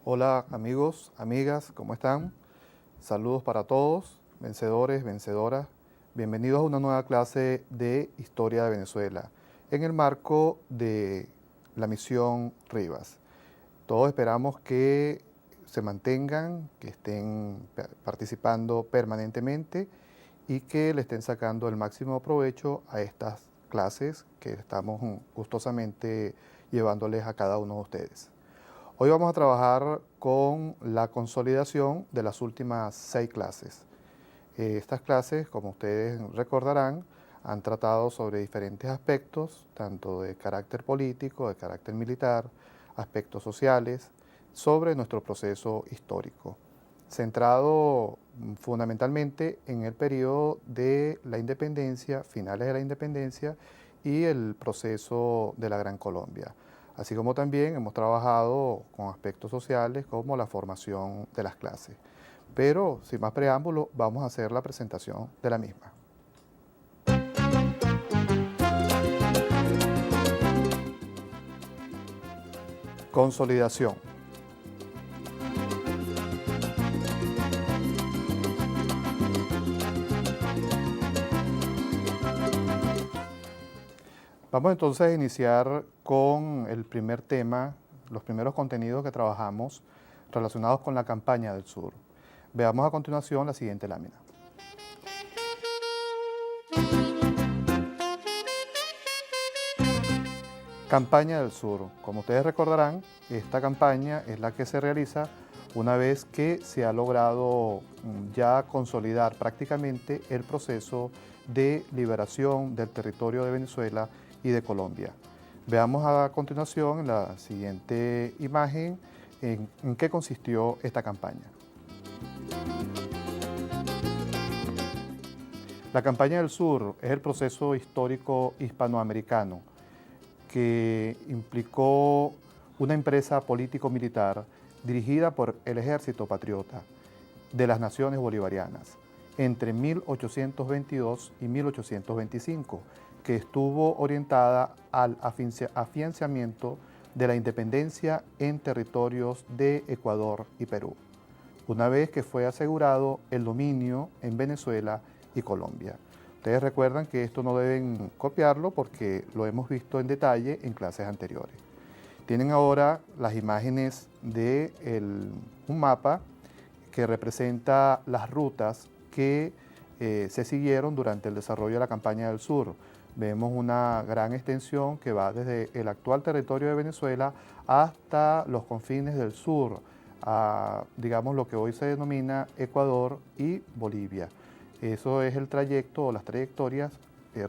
Hola amigos, amigas, ¿cómo están? Saludos para todos, vencedores, vencedoras. Bienvenidos a una nueva clase de Historia de Venezuela en el marco de la misión Rivas. Todos esperamos que se mantengan, que estén participando permanentemente y que le estén sacando el máximo provecho a estas clases que estamos gustosamente llevándoles a cada uno de ustedes. Hoy vamos a trabajar con la consolidación de las últimas 6 clases. Estas clases, como ustedes recordarán, han tratado sobre diferentes aspectos, tanto de carácter político, de carácter militar, aspectos sociales, sobre nuestro proceso histórico, centrado fundamentalmente en el periodo de la independencia, finales de la independencia y el proceso de la Gran Colombia. Así como también hemos trabajado con aspectos sociales como la formación de las clases. Pero, sin más preámbulo, vamos a hacer la presentación de la misma. Consolidación. Vamos entonces a iniciar con el primer tema, los primeros contenidos que trabajamos relacionados con la campaña del sur. Veamos a continuación la siguiente lámina. Campaña del Sur. Como ustedes recordarán, esta campaña es la que se realiza una vez que se ha logrado ya consolidar prácticamente el proceso de liberación del territorio de Venezuela y de Colombia. Veamos a continuación en la siguiente imagen en qué consistió esta campaña. La campaña del Sur es el proceso histórico hispanoamericano que implicó una empresa político-militar dirigida por el Ejército Patriota de las Naciones Bolivarianas entre 1822 y 1825, que estuvo orientada al afianzamiento de la independencia en territorios de Ecuador y Perú, una vez que fue asegurado el dominio en Venezuela y Colombia. Ustedes recuerdan que esto no deben copiarlo porque lo hemos visto en detalle en clases anteriores. Tienen ahora las imágenes de un mapa que representa las rutas que se siguieron durante el desarrollo de la campaña del sur. Vemos una gran extensión que va desde el actual territorio de Venezuela hasta los confines del sur, a, digamos, lo que hoy se denomina Ecuador y Bolivia. Eso es el trayecto o las trayectorias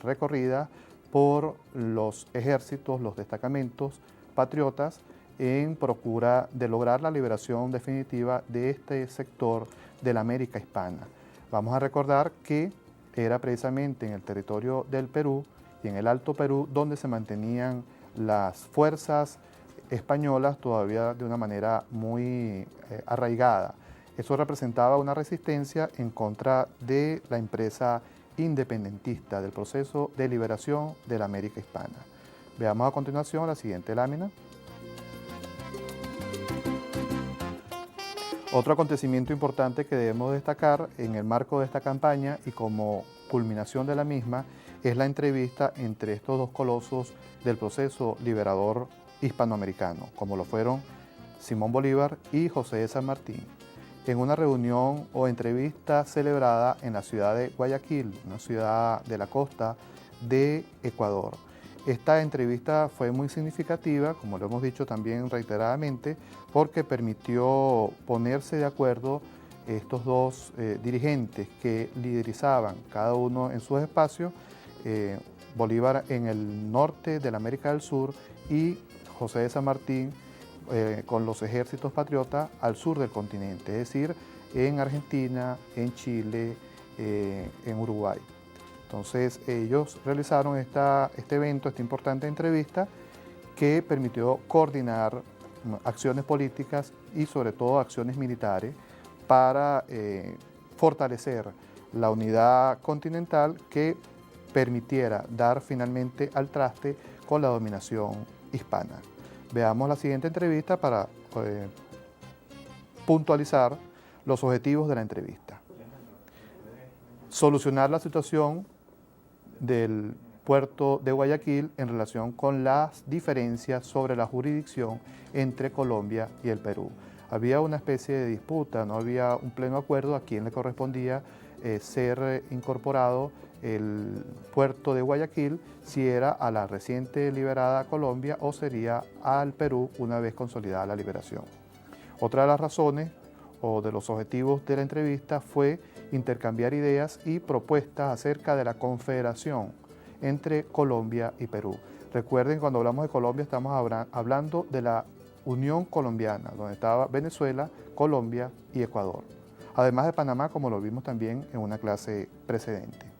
recorridas por los ejércitos, los destacamentos patriotas en procura de lograr la liberación definitiva de este sector de la América hispana. Vamos a recordar que era precisamente en el territorio del Perú y en el Alto Perú donde se mantenían las fuerzas españolas todavía de una manera muy arraigada. Eso representaba una resistencia en contra de la empresa independentista del proceso de liberación de la América hispana. Veamos a continuación la siguiente lámina. Otro acontecimiento importante que debemos destacar en el marco de esta campaña y como culminación de la misma es la entrevista entre estos dos colosos del proceso liberador hispanoamericano, como lo fueron Simón Bolívar y José de San Martín, en una reunión o entrevista celebrada en la ciudad de Guayaquil, una ciudad de la costa de Ecuador. Esta entrevista fue muy significativa, como lo hemos dicho también reiteradamente, porque permitió ponerse de acuerdo estos dos dirigentes que liderizaban cada uno en sus espacios, Bolívar en el norte de la América del Sur y José de San Martín con los ejércitos patriotas al sur del continente, es decir, en Argentina, en Chile, en Uruguay. Entonces ellos realizaron este evento, esta importante entrevista que permitió coordinar acciones políticas y sobre todo acciones militares para fortalecer la unidad continental que permitiera dar finalmente al traste con la dominación hispana. Veamos la siguiente entrevista para puntualizar los objetivos de la entrevista. Solucionar la situación del puerto de Guayaquil en relación con las diferencias sobre la jurisdicción entre Colombia y el Perú. Había una especie de disputa, no había un pleno acuerdo a quién le correspondía ser incorporado el puerto de Guayaquil, si era a la reciente liberada Colombia o sería al Perú una vez consolidada la liberación. Otra de las razones o de los objetivos de la entrevista fue intercambiar ideas y propuestas acerca de la confederación entre Colombia y Perú. Recuerden, cuando hablamos de Colombia estamos hablando de la Unión Colombiana, donde estaba Venezuela, Colombia y Ecuador. Además de Panamá, como lo vimos también en una clase precedente.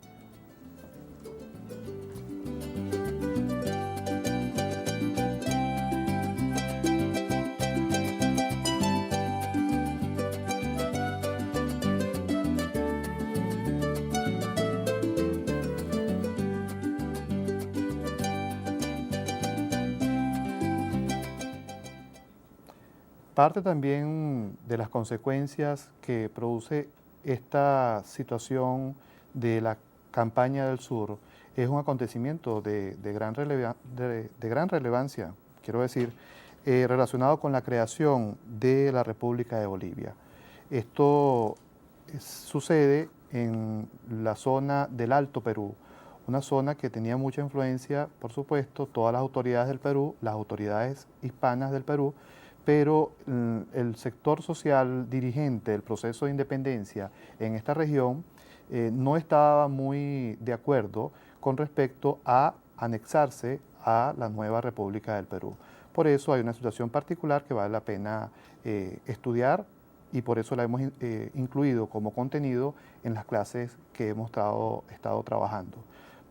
Parte también de las consecuencias que produce esta situación de la campaña del sur es un acontecimiento de gran relevancia, quiero decir, relacionado con la creación de la República de Bolivia. Esto sucede en la zona del Alto Perú, una zona que tenía mucha influencia, por supuesto, todas las autoridades del Perú, las autoridades hispanas del Perú, pero el sector social dirigente del proceso de independencia en esta región no estaba muy de acuerdo con respecto a anexarse a la nueva República del Perú. Por eso hay una situación particular que vale la pena estudiar y por eso la hemos incluido como contenido en las clases que hemos estado trabajando.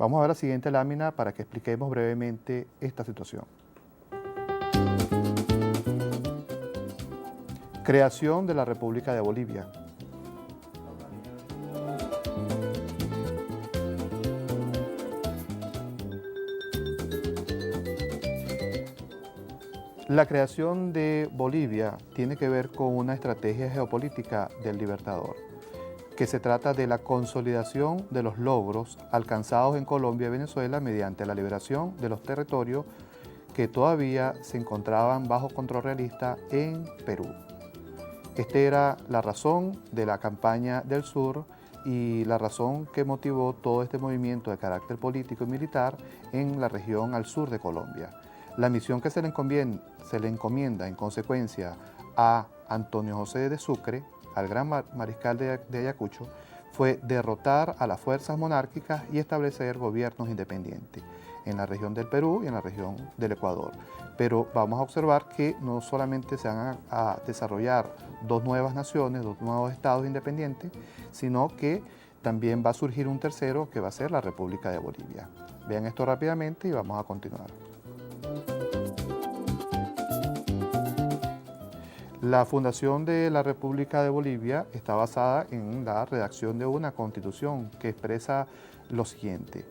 Vamos a ver la siguiente lámina para que expliquemos brevemente esta situación. Creación de la República de Bolivia. La creación de Bolivia tiene que ver con una estrategia geopolítica del Libertador, que se trata de la consolidación de los logros alcanzados en Colombia y Venezuela mediante la liberación de los territorios que todavía se encontraban bajo control realista en Perú. Esta era la razón de la campaña del sur y la razón que motivó todo este movimiento de carácter político y militar en la región al sur de Colombia. La misión que se le encomienda en consecuencia a Antonio José de Sucre, al gran mariscal de Ayacucho, fue derrotar a las fuerzas monárquicas y establecer gobiernos independientes en la región del Perú y en la región del Ecuador. Pero vamos a observar que no solamente se van a desarrollar dos nuevas naciones, dos nuevos estados independientes, sino que también va a surgir un tercero que va a ser la República de Bolivia. Vean esto rápidamente y vamos a continuar. La fundación de la República de Bolivia está basada en la redacción de una constitución que expresa lo siguiente.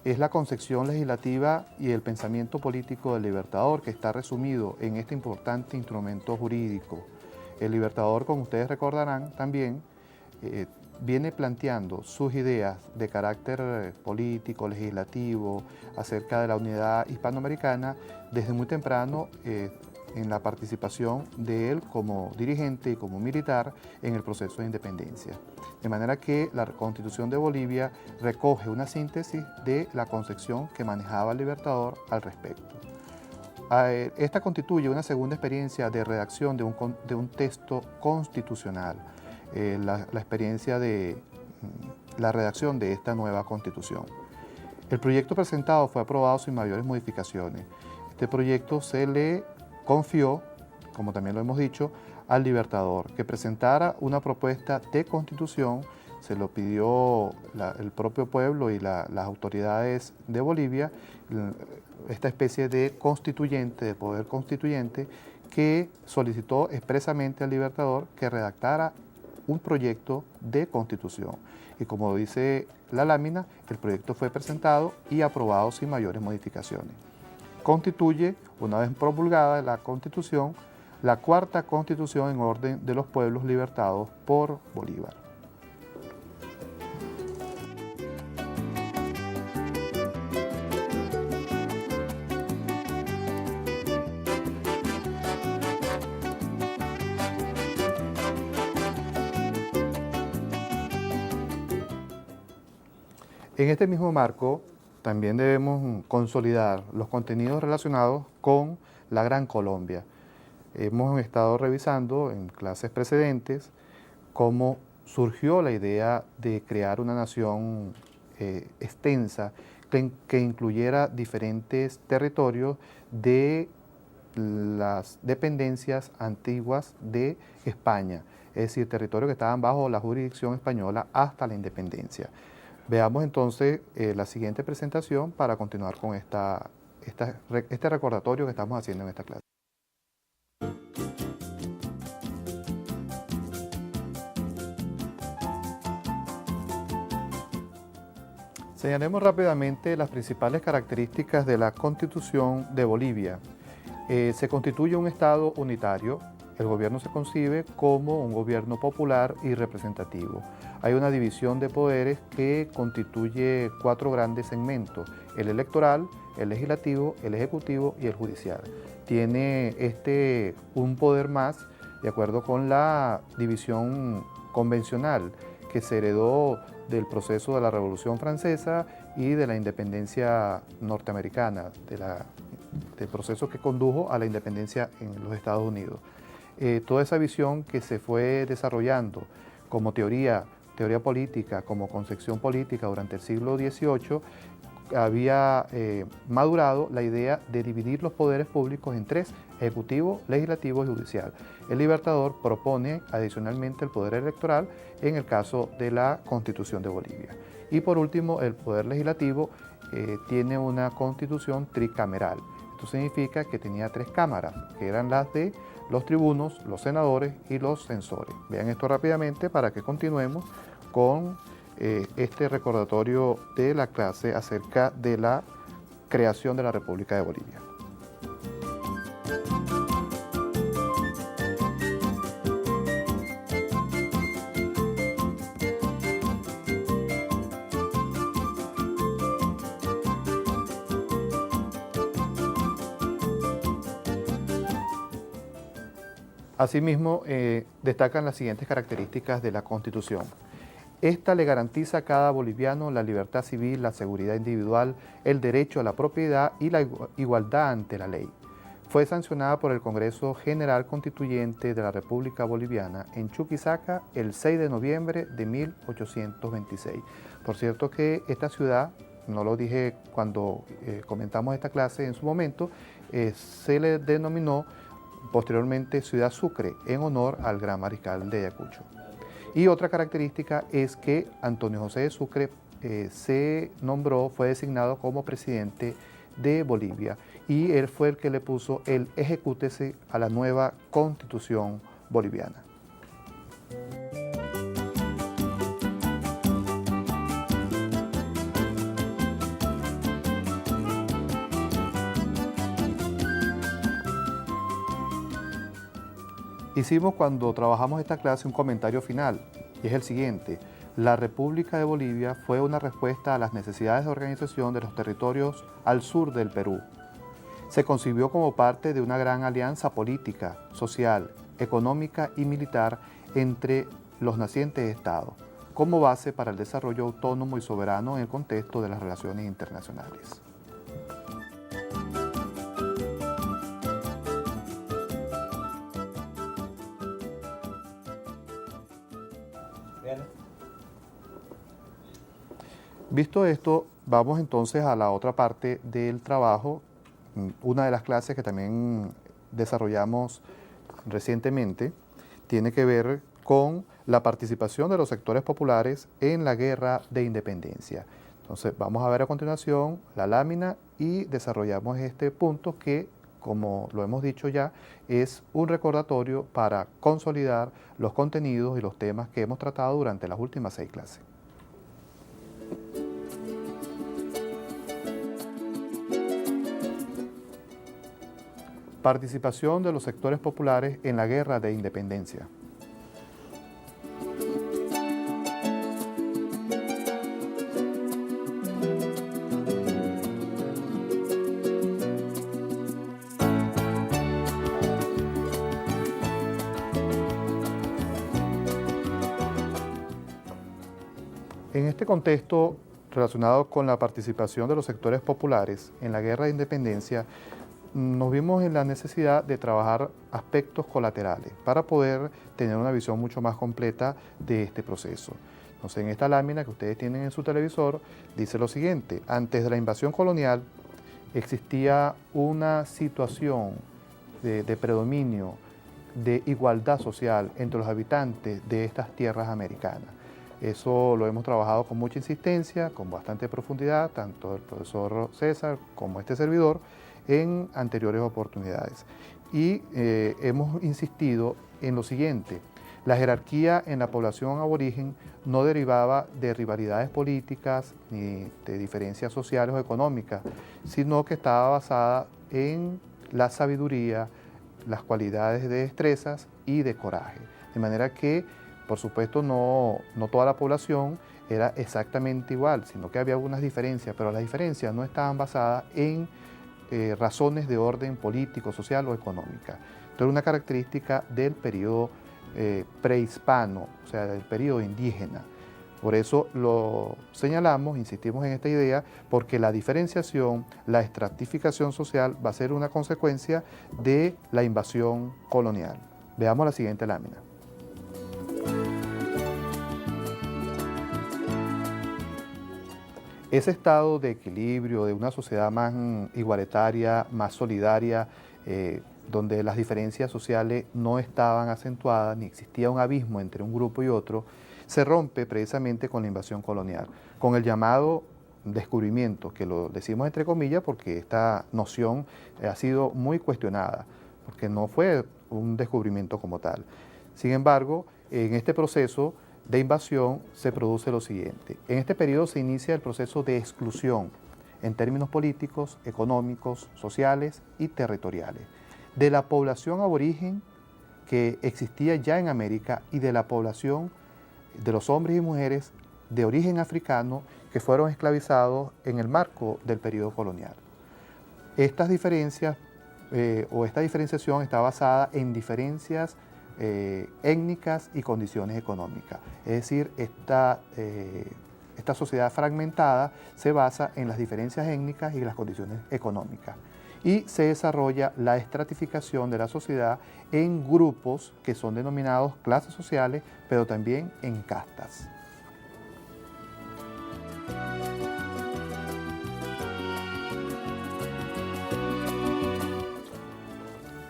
Es la concepción legislativa y el pensamiento político del Libertador que está resumido en este importante instrumento jurídico. El Libertador, como ustedes recordarán también, viene planteando sus ideas de carácter político, legislativo, acerca de la unidad hispanoamericana desde muy temprano en la participación de él como dirigente y como militar en el proceso de independencia. De manera que la Constitución de Bolivia recoge una síntesis de la concepción que manejaba el Libertador al respecto. Esta constituye una segunda experiencia de redacción de un texto constitucional, la experiencia de la redacción de esta nueva Constitución. El proyecto presentado fue aprobado sin mayores modificaciones. Este proyecto se le confió, como también lo hemos dicho, al Libertador, que presentara una propuesta de constitución. Se lo pidió el propio pueblo y las autoridades de Bolivia, esta especie de constituyente, de poder constituyente, que solicitó expresamente al Libertador que redactara un proyecto de constitución. Y como dice la lámina, el proyecto fue presentado y aprobado sin mayores modificaciones. Constituye, una vez promulgada la Constitución, la cuarta constitución en orden de los pueblos libertados por Bolívar. En este mismo marco, también debemos consolidar los contenidos relacionados con la Gran Colombia. Hemos estado revisando en clases precedentes cómo surgió la idea de crear una nación extensa que incluyera diferentes territorios de las dependencias antiguas de España, es decir, territorios que estaban bajo la jurisdicción española hasta la independencia. Veamos entonces la siguiente presentación para continuar con este recordatorio que estamos haciendo en esta clase. Señalemos rápidamente las principales características de la Constitución de Bolivia. Se constituye un Estado unitario. El gobierno se concibe como un gobierno popular y representativo. Hay una división de poderes que constituye 4 grandes segmentos: el electoral, el legislativo, el ejecutivo y el judicial. Tiene un poder más de acuerdo con la división convencional que se heredó del proceso de la Revolución Francesa y de la independencia norteamericana, del proceso que condujo a la independencia en los Estados Unidos. Toda esa visión que se fue desarrollando como teoría política, como concepción política durante el siglo XVIII, había madurado la idea de dividir los poderes públicos en 3, ejecutivo, legislativo y judicial. El Libertador propone adicionalmente el poder electoral en el caso de la Constitución de Bolivia. Y por último, el poder legislativo tiene una constitución tricameral. Esto significa que tenía 3 cámaras, que eran las de los tribunos, los senadores y los censores. Vean esto rápidamente para que continuemos con este recordatorio de la clase acerca de la creación de la República de Bolivia. Asimismo, destacan las siguientes características de la Constitución. Esta le garantiza a cada boliviano la libertad civil, la seguridad individual, el derecho a la propiedad y la igualdad ante la ley. Fue sancionada por el Congreso General Constituyente de la República Boliviana en Chuquisaca el 6 de noviembre de 1826. Por cierto que esta ciudad, no lo dije cuando comentamos esta clase en su momento, se le denominó posteriormente Ciudad Sucre en honor al gran mariscal de Ayacucho. Y otra característica es que Antonio José de Sucre fue designado como presidente de Bolivia y él fue el que le puso el ejecútese a la nueva Constitución boliviana. Hicimos cuando trabajamos esta clase un comentario final, y es el siguiente: la República de Bolivia fue una respuesta a las necesidades de organización de los territorios al sur del Perú. Se concibió como parte de una gran alianza política, social, económica y militar entre los nacientes estados, como base para el desarrollo autónomo y soberano en el contexto de las relaciones internacionales. Visto esto, vamos entonces a la otra parte del trabajo, una de las clases que también desarrollamos recientemente, tiene que ver con la participación de los sectores populares en la guerra de independencia. Entonces vamos a ver a continuación la lámina y desarrollamos este punto que, como lo hemos dicho ya, es un recordatorio para consolidar los contenidos y los temas que hemos tratado durante las últimas 6 clases. Participación de los sectores populares en la Guerra de Independencia. En este contexto relacionado con la participación de los sectores populares en la Guerra de Independencia, nos vimos en la necesidad de trabajar aspectos colaterales para poder tener una visión mucho más completa de este proceso. Entonces, en esta lámina que ustedes tienen en su televisor, dice lo siguiente: antes de la invasión colonial existía una situación de predominio, de igualdad social entre los habitantes de estas tierras americanas. Eso lo hemos trabajado con mucha insistencia, con bastante profundidad, tanto el profesor César como este servidor, en anteriores oportunidades. Y hemos insistido en lo siguiente: la jerarquía en la población aborigen no derivaba de rivalidades políticas ni de diferencias sociales o económicas, sino que estaba basada en la sabiduría, las cualidades de destrezas y de coraje. De manera que, por supuesto, no toda la población era exactamente igual, sino que había algunas diferencias, pero las diferencias no estaban basadas en razones de orden político, social o económica. Esto era una característica del periodo prehispano, o sea, del periodo indígena. Por eso lo señalamos, insistimos en esta idea, porque la diferenciación, la estratificación social va a ser una consecuencia de la invasión colonial. Veamos la siguiente lámina. Ese estado de equilibrio, de una sociedad más igualitaria, más solidaria, donde las diferencias sociales no estaban acentuadas, ni existía un abismo entre un grupo y otro, se rompe precisamente con la invasión colonial, con el llamado descubrimiento, que lo decimos entre comillas porque esta noción ha sido muy cuestionada, porque no fue un descubrimiento como tal. Sin embargo, en este proceso de invasión se produce lo siguiente: en este periodo se inicia el proceso de exclusión en términos políticos, económicos, sociales y territoriales, de la población aborigen que existía ya en América y de la población de los hombres y mujeres de origen africano que fueron esclavizados en el marco del periodo colonial. Estas diferencias o esta diferenciación está basada en diferencias étnicas y condiciones económicas. Es decir, esta sociedad fragmentada se basa en las diferencias étnicas y las condiciones económicas. Y se desarrolla la estratificación de la sociedad en grupos que son denominados clases sociales, pero también en castas.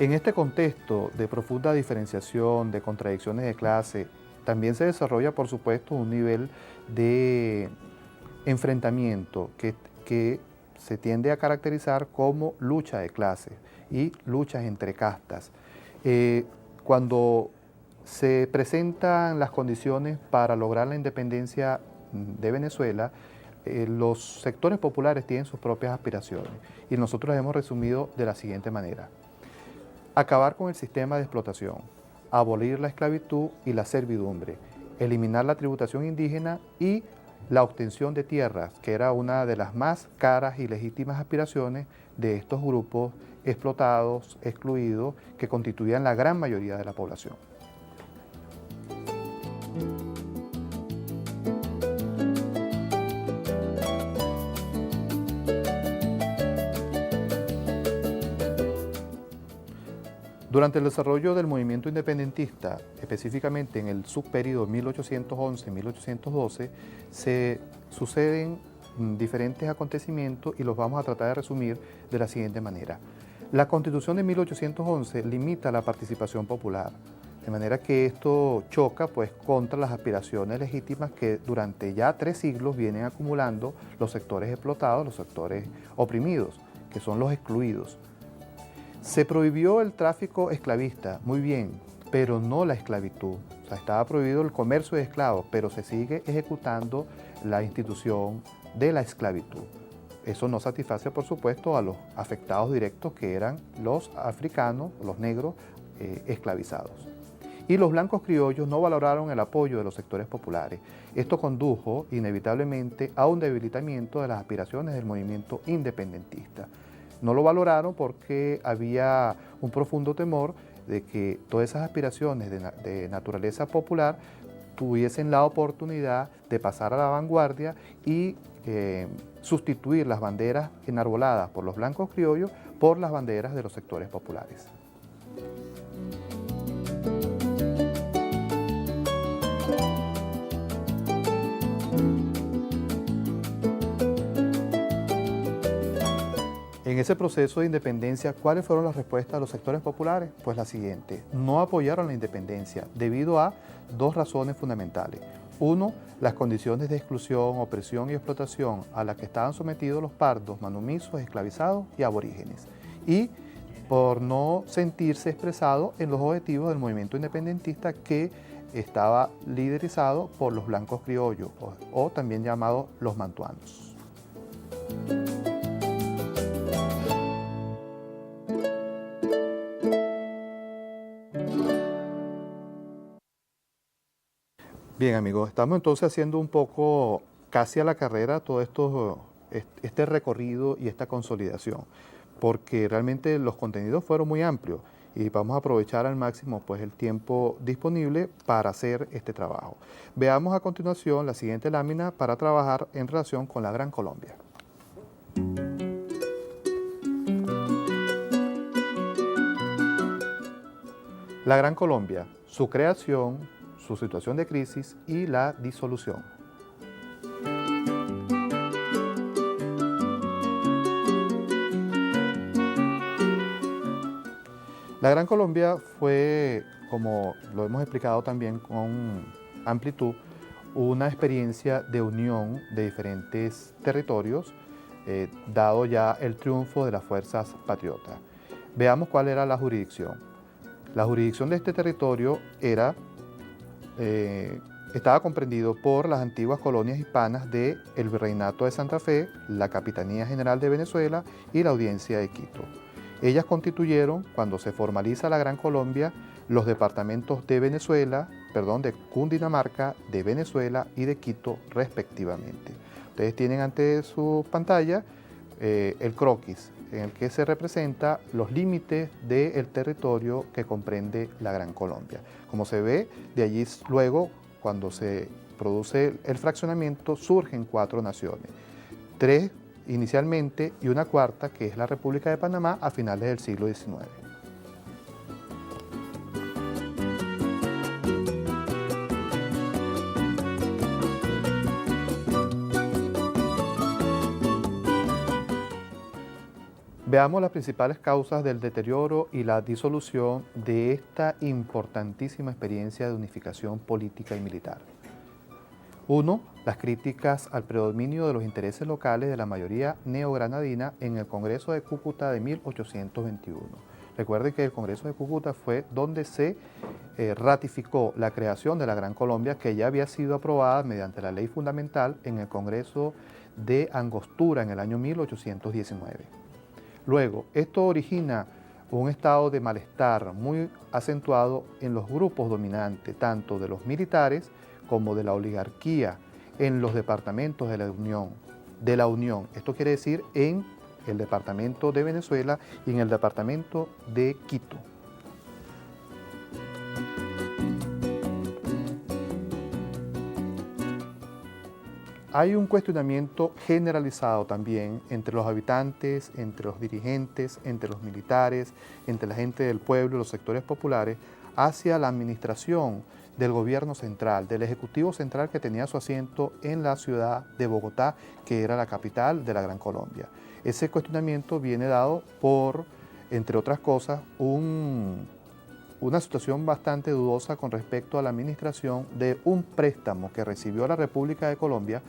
En este contexto de profunda diferenciación, de contradicciones de clase, también se desarrolla, por supuesto, un nivel de enfrentamiento que se tiende a caracterizar como lucha de clases y luchas entre castas. Cuando se presentan las condiciones para lograr la independencia de Venezuela, los sectores populares tienen sus propias aspiraciones y nosotros las hemos resumido de la siguiente manera: acabar con el sistema de explotación, abolir la esclavitud y la servidumbre, eliminar la tributación indígena y la obtención de tierras, que era una de las más caras y legítimas aspiraciones de estos grupos explotados, excluidos, que constituían la gran mayoría de la población. Durante el desarrollo del movimiento independentista, específicamente en el subperíodo 1811-1812, se suceden diferentes acontecimientos y los vamos a tratar de resumir de la siguiente manera. La Constitución de 1811 limita la participación popular, de manera que esto choca pues, contra las aspiraciones legítimas que durante ya 3 siglos vienen acumulando los sectores explotados, los sectores oprimidos, que son los excluidos. Se prohibió el tráfico esclavista, muy bien, pero no la esclavitud. O sea, estaba prohibido el comercio de esclavos, pero se sigue ejecutando la institución de la esclavitud. Eso no satisface, por supuesto, a los afectados directos, que eran los africanos, los negros esclavizados. Y los blancos criollos no valoraron el apoyo de los sectores populares. Esto condujo inevitablemente a un debilitamiento de las aspiraciones del movimiento independentista. No lo valoraron porque había un profundo temor de que todas esas aspiraciones de naturaleza popular tuviesen la oportunidad de pasar a la vanguardia y sustituir las banderas enarboladas por los blancos criollos por las banderas de los sectores populares. En ese proceso de independencia, ¿cuáles fueron las respuestas de los sectores populares? Pues la siguiente: no apoyaron la independencia debido a dos razones fundamentales. Uno, las condiciones de exclusión, opresión y explotación a las que estaban sometidos los pardos, manumisos, esclavizados y aborígenes. Y por no sentirse expresado en los objetivos del movimiento independentista que estaba liderizado por los blancos criollos o también llamados los mantuanos. Bien, amigos, estamos entonces haciendo un poco casi a la carrera todo este recorrido y esta consolidación, porque realmente los contenidos fueron muy amplios y vamos a aprovechar al máximo pues el tiempo disponible para hacer este trabajo. Veamos a continuación la siguiente lámina para trabajar en relación con la Gran Colombia. La Gran Colombia, su creación, su situación de crisis y la disolución. La Gran Colombia fue, como lo hemos explicado también con amplitud, una experiencia de unión de diferentes territorios, dado ya el triunfo de las fuerzas patriotas. Veamos cuál era la jurisdicción. La jurisdicción de este territorio estaba comprendido por las antiguas colonias hispanas del Virreinato de Santa Fe, la Capitanía General de Venezuela y la Audiencia de Quito. Ellas constituyeron, cuando se formaliza la Gran Colombia, los departamentos de de Cundinamarca, de Venezuela y de Quito, respectivamente. Ustedes tienen ante su pantalla el croquis, en el que se representa los límites del territorio que comprende la Gran Colombia. Como se ve, de allí luego, cuando se produce el fraccionamiento, surgen 4 naciones. 3 inicialmente y una cuarta, que es la República de Panamá, a finales del siglo XIX. Veamos las principales causas del deterioro y la disolución de esta importantísima experiencia de unificación política y militar. 1. Las críticas al predominio de los intereses locales de la mayoría neogranadina en el Congreso de Cúcuta de 1821. Recuerden que el Congreso de Cúcuta fue donde se ratificó la creación de la Gran Colombia, que ya había sido aprobada mediante la ley fundamental en el Congreso de Angostura en el año 1819. Luego, esto origina un estado de malestar muy acentuado en los grupos dominantes, tanto de los militares como de la oligarquía, en los departamentos de la Unión. Esto quiere decir en el departamento de Venezuela y en el departamento de Quito. Hay un cuestionamiento generalizado también entre los habitantes, entre los dirigentes, entre los militares, entre la gente del pueblo y los sectores populares hacia la administración del gobierno central, del Ejecutivo Central, que tenía su asiento en la ciudad de Bogotá, que era la capital de la Gran Colombia. Ese cuestionamiento viene dado por, entre otras cosas, una situación bastante dudosa con respecto a la administración de un préstamo que recibió la República de Colombia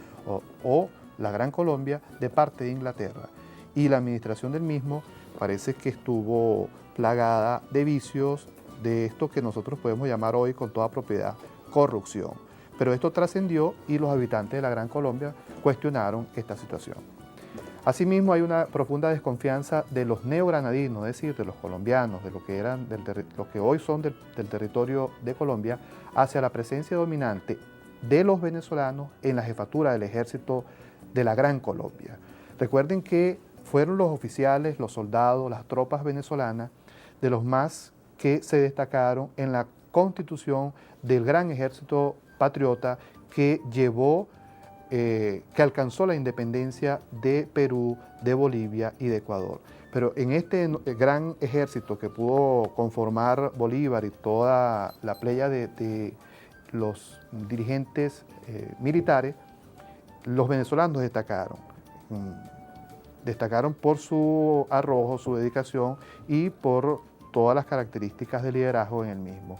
o la Gran Colombia de parte de Inglaterra. Y la administración del mismo parece que estuvo plagada de vicios, de esto que nosotros podemos llamar hoy con toda propiedad corrupción. Pero esto trascendió y los habitantes de la Gran Colombia cuestionaron esta situación. Asimismo, hay una profunda desconfianza de los neogranadinos, es decir, de los colombianos, de lo que, lo que hoy son del territorio de Colombia, hacia la presencia dominante de los venezolanos en la jefatura del ejército de la Gran Colombia. Recuerden que fueron los oficiales, los soldados, las tropas venezolanas, de los más que se destacaron en la constitución del gran ejército patriota que llevó que alcanzó la independencia de Perú, de Bolivia y de Ecuador. Pero en este gran ejército que pudo conformar Bolívar y toda la playa de los dirigentes militares, los venezolanos destacaron. Destacaron por su arrojo, su dedicación y por todas las características de liderazgo en el mismo.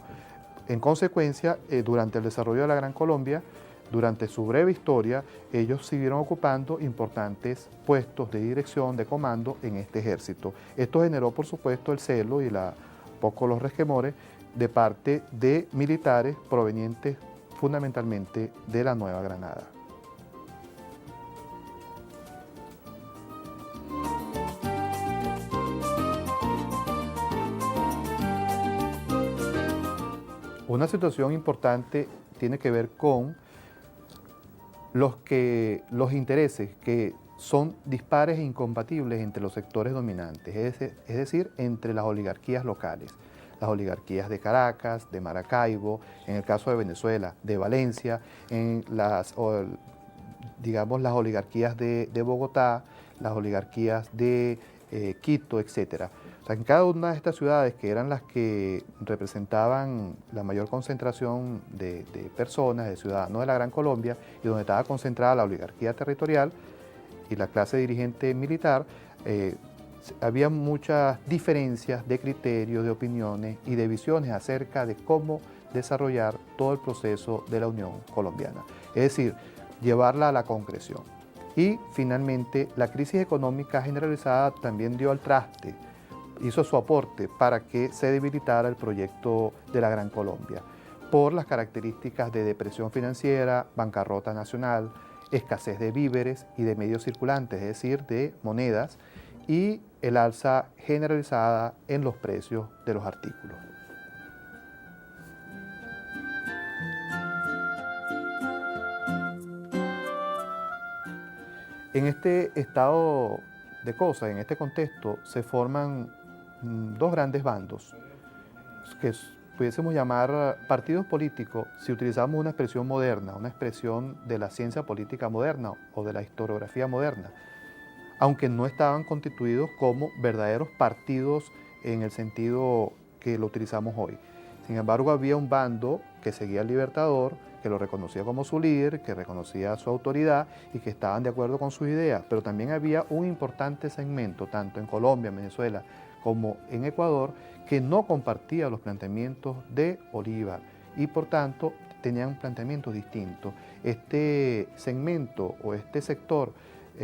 En consecuencia, durante el desarrollo de la Gran Colombia, durante su breve historia, ellos siguieron ocupando importantes puestos de dirección, de comando en este ejército. Esto generó, por supuesto, el celo y poco los resquemores de parte de militares provenientes fundamentalmente de la Nueva Granada. Una situación importante tiene que ver con los intereses que son dispares e incompatibles entre los sectores dominantes, es decir, entre las oligarquías locales, las oligarquías de Caracas, de Maracaibo, en el caso de Venezuela, de Valencia, en las oligarquías de Bogotá, las oligarquías de Quito, etc. O sea, en cada una de estas ciudades, que eran las que representaban la mayor concentración de personas, de ciudadanos de la Gran Colombia, y donde estaba concentrada la oligarquía territorial y la clase dirigente militar, había muchas diferencias de criterios, de opiniones y de visiones acerca de cómo desarrollar todo el proceso de la Unión Colombiana. Es decir, llevarla a la concreción. Y finalmente, la crisis económica generalizada también dio al traste, hizo su aporte para que se debilitara el proyecto de la Gran Colombia, por las características de depresión financiera, bancarrota nacional, escasez de víveres y de medios circulantes, es decir, de monedas, y el alza generalizada en los precios de los artículos. En este estado de cosas, en este contexto, se forman dos grandes bandos, que pudiésemos llamar partidos políticos si utilizamos una expresión moderna, una expresión de la ciencia política moderna o de la historiografía moderna, aunque no estaban constituidos como verdaderos partidos en el sentido que lo utilizamos hoy. Sin embargo, había un bando que seguía al Libertador, que lo reconocía como su líder, que reconocía su autoridad y que estaban de acuerdo con sus ideas, pero también había un importante segmento, tanto en Colombia, Venezuela, como en Ecuador, que no compartía los planteamientos de Bolívar y por tanto tenían planteamientos distintos. Este segmento o este sector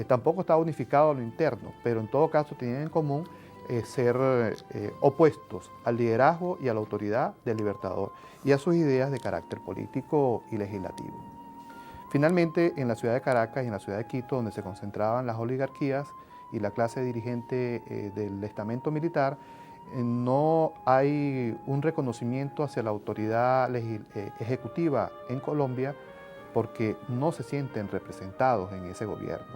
tampoco estaba unificado a lo interno, pero en todo caso tenían en común ser opuestos al liderazgo y a la autoridad del Libertador y a sus ideas de carácter político y legislativo. Finalmente, en la ciudad de Caracas y en la ciudad de Quito, donde se concentraban las oligarquías y la clase dirigente del estamento militar, no hay un reconocimiento hacia la autoridad ejecutiva en Colombia porque no se sienten representados en ese gobierno.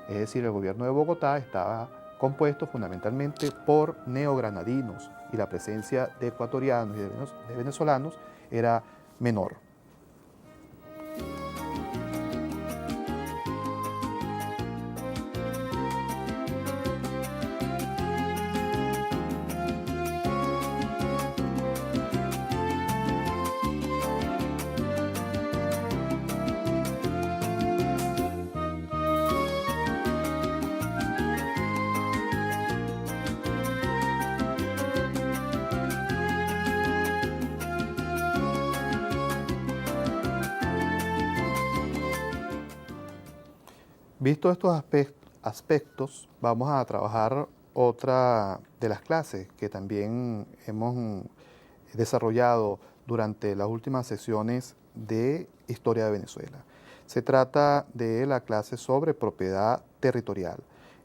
Es decir, el gobierno de Bogotá estaba compuesto fundamentalmente por neogranadinos y la presencia de ecuatorianos y de venezolanos era menor. Visto estos aspectos, vamos a trabajar otra de las clases que también hemos desarrollado durante las últimas sesiones de Historia de Venezuela. Se trata de la clase sobre propiedad territorial.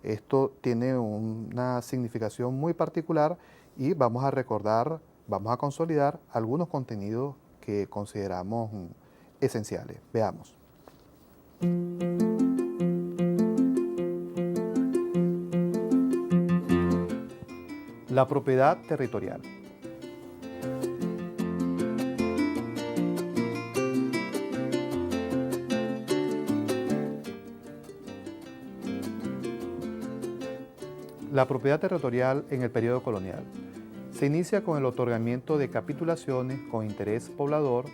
Esto tiene una significación muy particular y vamos a recordar, vamos a consolidar algunos contenidos que consideramos esenciales. Veamos. La propiedad territorial. La propiedad territorial en el periodo colonial. Se inicia con el otorgamiento de capitulaciones con interés poblador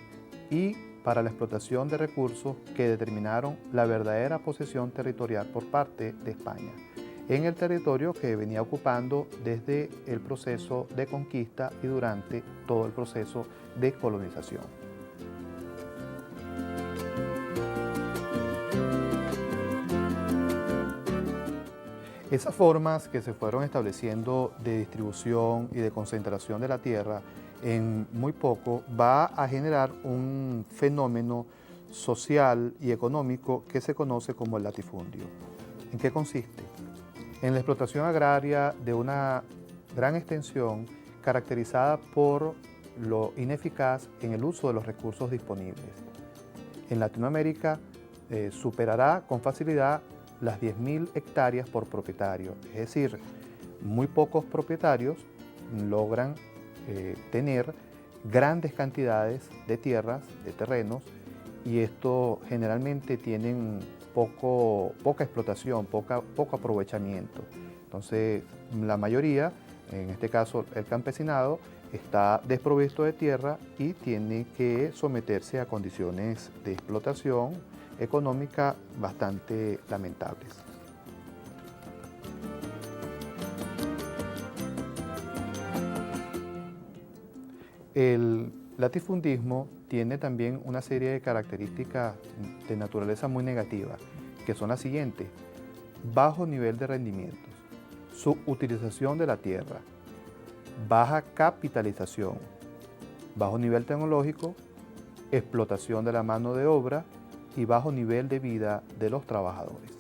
y para la explotación de recursos que determinaron la verdadera posesión territorial por parte de España en el territorio que venía ocupando desde el proceso de conquista y durante todo el proceso de colonización. Esas formas que se fueron estableciendo de distribución y de concentración de la tierra en muy poco va a generar un fenómeno social y económico que se conoce como el latifundio. ¿En qué consiste? En la explotación agraria de una gran extensión caracterizada por lo ineficaz en el uso de los recursos disponibles. En Latinoamérica superará con facilidad las 10.000 hectáreas por propietario, es decir, muy pocos propietarios logran tener grandes cantidades de tierras, de terrenos, y esto generalmente tienen poca explotación, poco aprovechamiento. Entonces, la mayoría, en este caso el campesinado, está desprovisto de tierra y tiene que someterse a condiciones de explotación económica bastante lamentables. El latifundismo tiene también una serie de características de naturaleza muy negativa, que son las siguientes: bajo nivel de rendimientos, subutilización de la tierra, baja capitalización, bajo nivel tecnológico, explotación de la mano de obra y bajo nivel de vida de los trabajadores.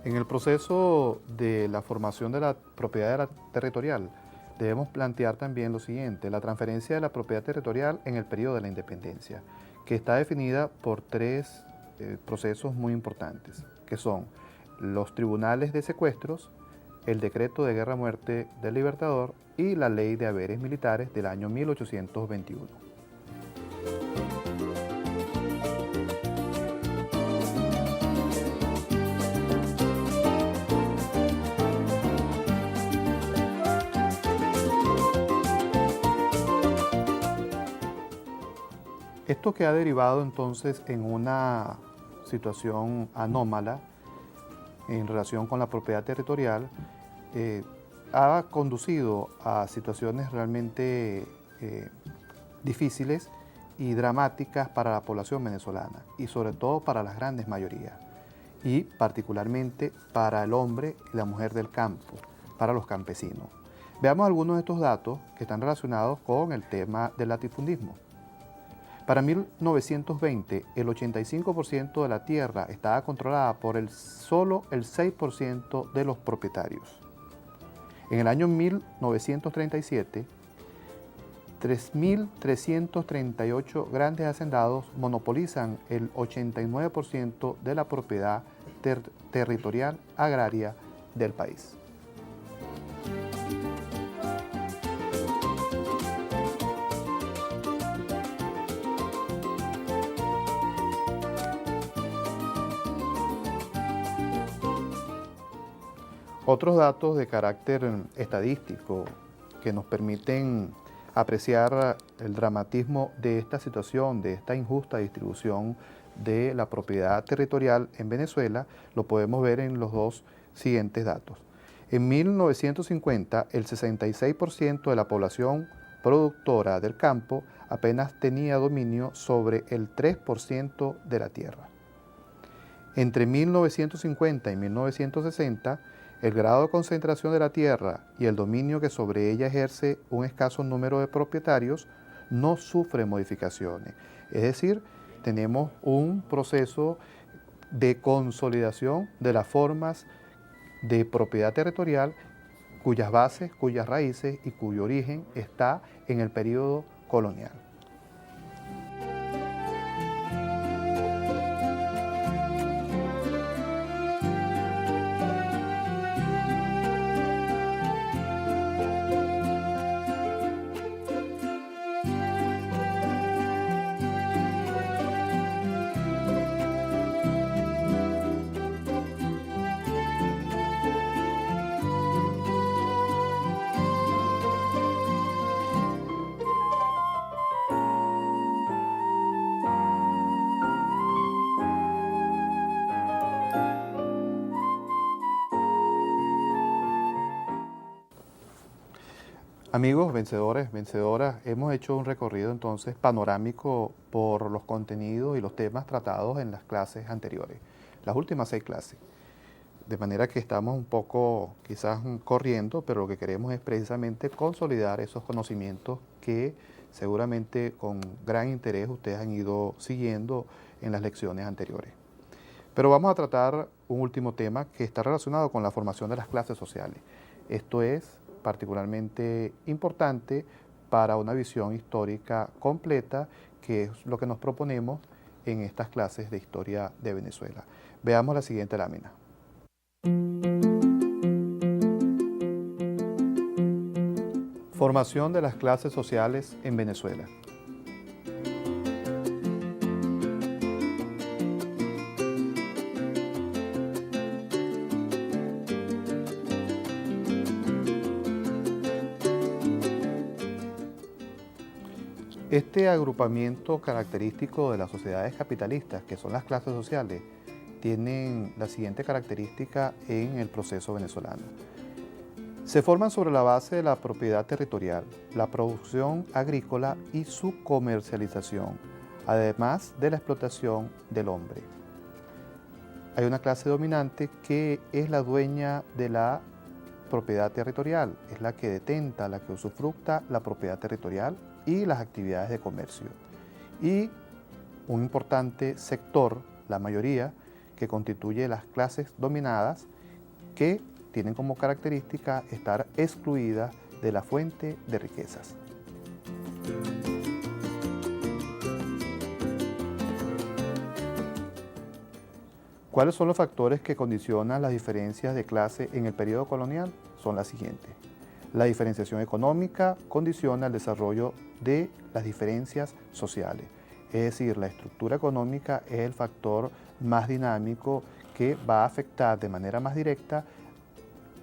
En el proceso de la formación de la propiedad territorial, debemos plantear también lo siguiente: la transferencia de la propiedad territorial en el periodo de la independencia, que está definida por tres procesos muy importantes, que son los tribunales de secuestros, el decreto de guerra-muerte del Libertador y la ley de haberes militares del año 1821. Esto que ha derivado entonces en una situación anómala en relación con la propiedad territorial, ha conducido a situaciones realmente difíciles y dramáticas para la población venezolana y sobre todo para las grandes mayorías y particularmente para el hombre y la mujer del campo, para los campesinos. Veamos algunos de estos datos que están relacionados con el tema del latifundismo. Para 1920, el 85% de la tierra estaba controlada por solo el 6% de los propietarios. En el año 1937, 3.338 grandes hacendados monopolizan el 89% de la propiedad territorial agraria del país. Otros datos de carácter estadístico que nos permiten apreciar el dramatismo de esta situación, de esta injusta distribución de la propiedad territorial en Venezuela lo podemos ver en los dos siguientes datos. En 1950, el 66% de la población productora del campo apenas tenía dominio sobre el 3% de la tierra. Entre 1950 y 1960, el grado de concentración de la tierra y el dominio que sobre ella ejerce un escaso número de propietarios no sufre modificaciones. Es decir, tenemos un proceso de consolidación de las formas de propiedad territorial cuyas bases, cuyas raíces y cuyo origen está en el periodo colonial. Amigos, vencedores, vencedoras, hemos hecho un recorrido entonces panorámico por los contenidos y los temas tratados en las clases anteriores, las últimas 6 clases. De manera que estamos un poco quizás corriendo, pero lo que queremos es precisamente consolidar esos conocimientos que seguramente con gran interés ustedes han ido siguiendo en las lecciones anteriores. Pero vamos a tratar un último tema que está relacionado con la formación de las clases sociales. Esto es particularmente importante para una visión histórica completa, que es lo que nos proponemos en estas clases de historia de Venezuela. Veamos la siguiente lámina. Formación de las clases sociales en Venezuela. Este agrupamiento característico de las sociedades capitalistas, que son las clases sociales, tienen la siguiente característica en el proceso venezolano. Se forman sobre la base de la propiedad territorial, la producción agrícola y su comercialización, además de la explotación del hombre. Hay una clase dominante que es la dueña de la propiedad territorial, es la que detenta, la que usufructa la propiedad territorial y las actividades de comercio. Y un importante sector, la mayoría, que constituye las clases dominadas, que tienen como característica estar excluidas de la fuente de riquezas. ¿Cuáles son los factores que condicionan las diferencias de clase en el periodo colonial? Son las siguientes. La diferenciación económica condiciona el desarrollo de las diferencias sociales. Es decir, la estructura económica es el factor más dinámico que va a afectar de manera más directa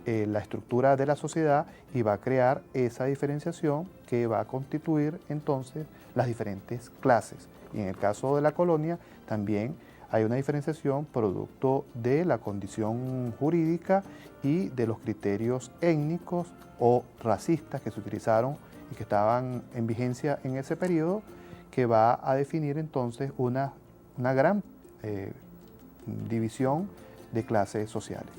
la estructura de la sociedad y va a crear esa diferenciación que va a constituir entonces las diferentes clases. Y en el caso de la colonia también hay una diferenciación producto de la condición jurídica y de los criterios étnicos o racistas que se utilizaron y que estaban en vigencia en ese periodo, que va a definir entonces una gran división de clases sociales.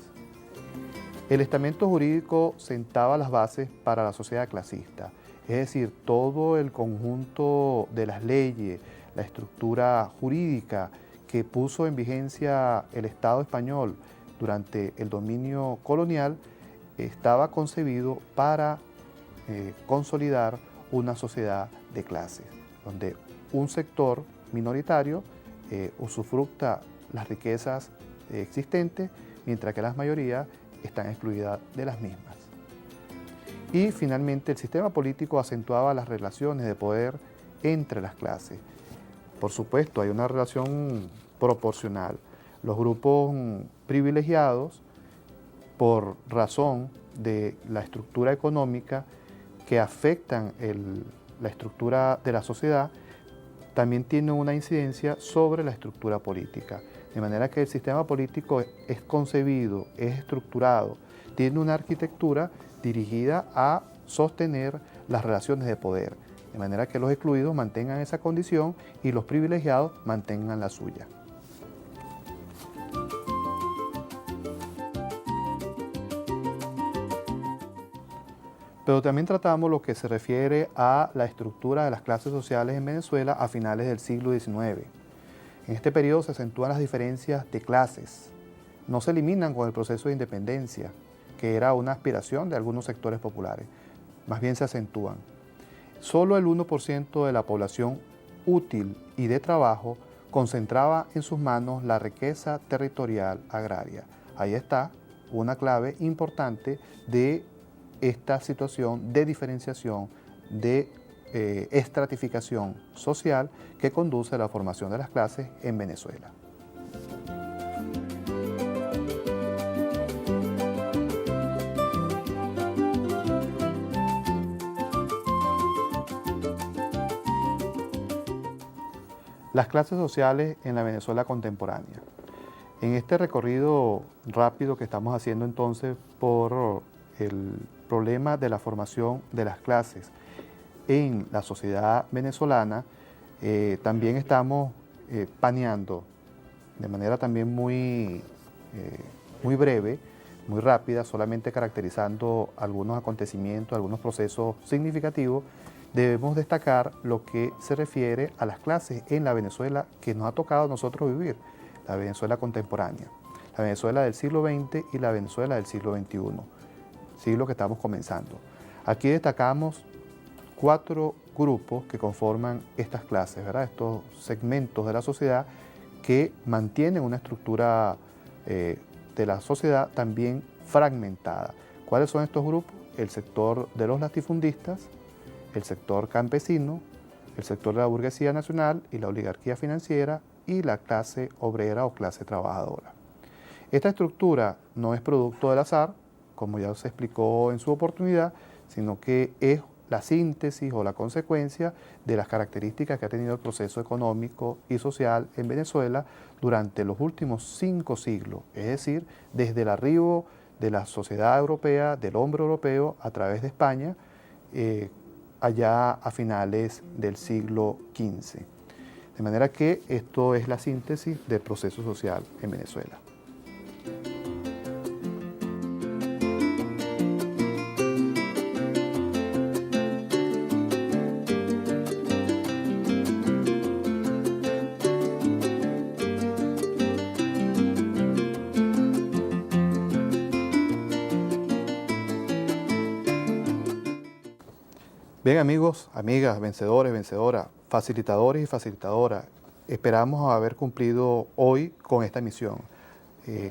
El estamento jurídico sentaba las bases para la sociedad clasista, es decir, todo el conjunto de las leyes, la estructura jurídica que puso en vigencia el Estado español durante el dominio colonial, estaba concebido para consolidar una sociedad de clases, donde un sector minoritario usufructa las riquezas existentes, mientras que las mayorías están excluidas de las mismas. Y finalmente el sistema político acentuaba las relaciones de poder entre las clases. Por supuesto, hay una relación proporcional. Los grupos privilegiados, por razón de la estructura económica que afectan la estructura de la sociedad, también tiene una incidencia sobre la estructura política. De manera que el sistema político es concebido, es estructurado, tiene una arquitectura dirigida a sostener las relaciones de poder, de manera que los excluidos mantengan esa condición y los privilegiados mantengan la suya. Pero también tratamos lo que se refiere a la estructura de las clases sociales en Venezuela a finales del siglo XIX. En este periodo se acentúan las diferencias de clases. No se eliminan con el proceso de independencia, que era una aspiración de algunos sectores populares. Más bien se acentúan. Solo el 1% de la población útil y de trabajo concentraba en sus manos la riqueza territorial agraria. Ahí está una clave importante de esta situación de diferenciación, de estratificación social que conduce a la formación de las clases en Venezuela. Las clases sociales en la Venezuela contemporánea. En este recorrido rápido que estamos haciendo entonces por el problema de la formación de las clases en la sociedad venezolana, también estamos paneando de manera también muy breve, muy rápida, solamente caracterizando algunos acontecimientos, algunos procesos significativos. Debemos destacar lo que se refiere a las clases en la Venezuela que nos ha tocado a nosotros vivir, la Venezuela contemporánea, la Venezuela del siglo XX y la Venezuela del siglo XXI, siglo que estamos comenzando. Aquí destacamos 4 grupos que conforman estas clases, ¿verdad? Estos segmentos de la sociedad que mantienen una estructura de la sociedad también fragmentada. ¿Cuáles son estos grupos? El sector de los latifundistas, el sector campesino, el sector de la burguesía nacional y la oligarquía financiera y la clase obrera o clase trabajadora. Esta estructura no es producto del azar, como ya se explicó en su oportunidad, sino que es la síntesis o la consecuencia de las características que ha tenido el proceso económico y social en Venezuela durante los últimos 5 siglos, es decir, desde el arribo de la sociedad europea, del hombre europeo a través de España, allá a finales del siglo XV. De manera que esto es la síntesis del proceso social en Venezuela. Bien amigos, amigas, vencedores, vencedoras, facilitadores y facilitadoras, esperamos haber cumplido hoy con esta misión,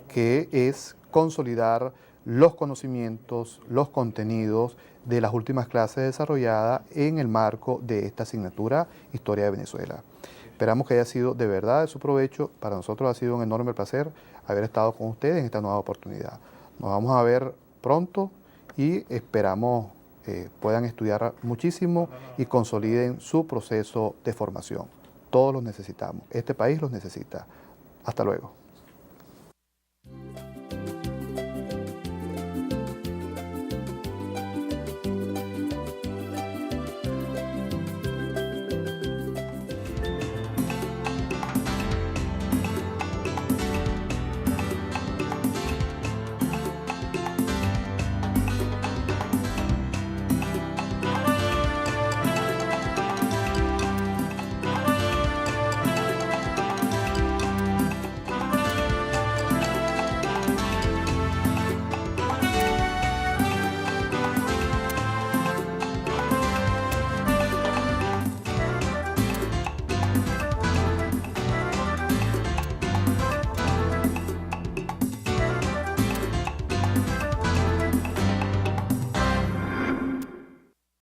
que es consolidar los conocimientos, los contenidos de las últimas clases desarrolladas en el marco de esta asignatura Historia de Venezuela. Esperamos que haya sido de verdad de su provecho. Para nosotros ha sido un enorme placer haber estado con ustedes en esta nueva oportunidad. Nos vamos a ver pronto y esperamos puedan estudiar muchísimo y consoliden su proceso de formación. Todos los necesitamos. Este país los necesita. Hasta luego.